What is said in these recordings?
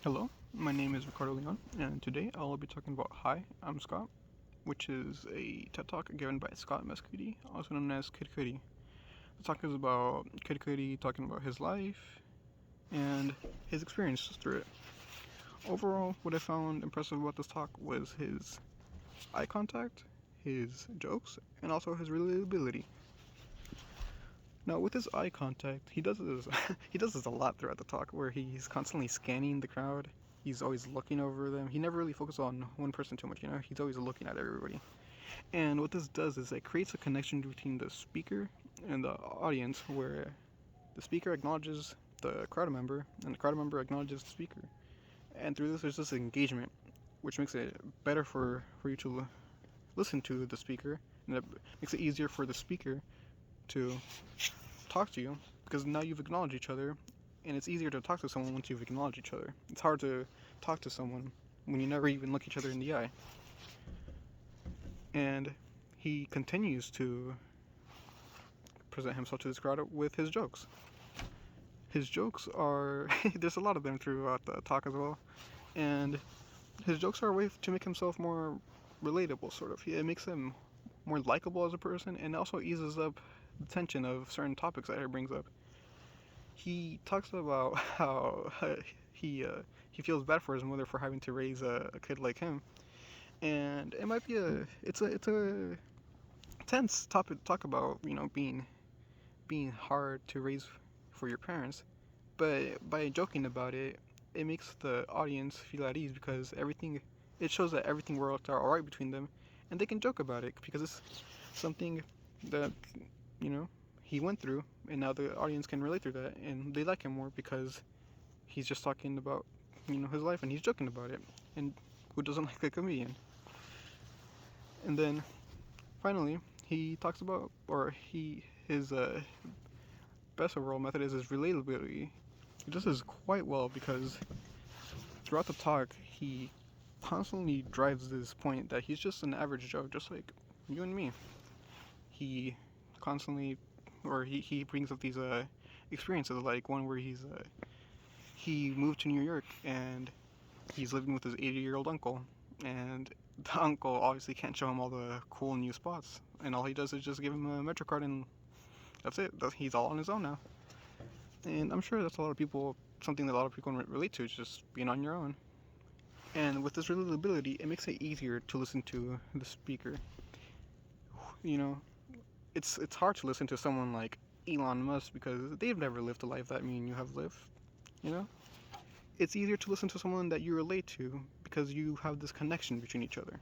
Hello, my name is Ricardo Leon, and today I'll be talking about Hi, I'm Scott, which is a TED Talk given by Scott Mescudi, also known as Kid Cudi. The talk is about Kid Cudi talking about his life and his experiences through it. Overall, what I found impressive about this talk was his eye contact, his jokes, and also his relatability. Now, with his eye contact, he does this he does this a lot throughout the talk, where he's constantly scanning the crowd. He's always looking over them. He never really focuses on one person too much. He's always looking at everybody. And what this does is it creates a connection between the speaker and the audience, where the speaker acknowledges the crowd member, and the crowd member acknowledges the speaker. And through this, there's this engagement, which makes it better for you to listen to the speaker, and it makes it easier for the speaker to talk to you because now you've acknowledged each other, and it's easier to talk to someone once you've acknowledged each other. It's hard to talk to someone when you never even look each other in the eye. And he continues to present himself to this crowd with his jokes. His jokes are there's a lot of them throughout the talk as well, and his jokes are a way to make himself more relatable, sort of. It makes him more likable as a person, and also eases up the tension of certain topics that he brings up. He talks about how he feels bad for his mother for having to raise a kid like him, and it might be a tense topic to talk about, being hard to raise for your parents, but by joking about it, it makes the audience feel at ease because everything it shows that everything worked out all right between them, and they can joke about it because it's something that you know he went through, and now the audience can relate to that, and they like him more because he's just talking about his life and he's joking about it, and who doesn't like a comedian? And then finally, he talks about, or he his best overall method is his relatability. He does this quite well because throughout the talk he constantly drives this point that he's just an average Joe, just like you and me. He constantly, or he brings up these experiences, like one where he moved to New York and he's living with his 80-year-old uncle, and the uncle obviously can't show him all the cool new spots, and all he does is just give him a Metro card, and that's it. He's all on his own now, and I'm sure that's something that a lot of people can relate to, is just being on your own. And with this relatability, it makes it easier to listen to the speaker. You know, it's hard to listen to someone like Elon Musk because they've never lived a life that me and you have lived. You know, it's easier to listen to someone that you relate to because you have this connection between each other.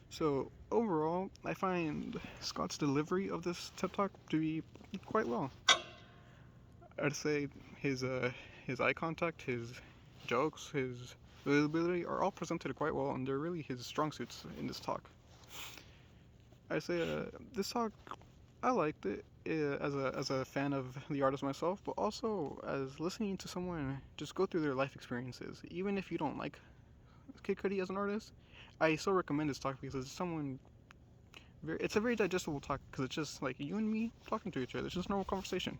So overall, I find Scott's delivery of this TED Talk to be quite well. I'd say his eye contact, his jokes, his availability are all presented quite well, and they're really his strong suits in this talk. I say this talk, I liked it as a fan of the artist myself, but also as listening to someone just go through their life experiences. Even if you don't like Kid Cudi as an artist, I still recommend this talk because it's a very digestible talk because it's just like you and me talking to each other. It's just normal conversation.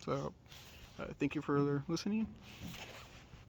So, thank you for listening.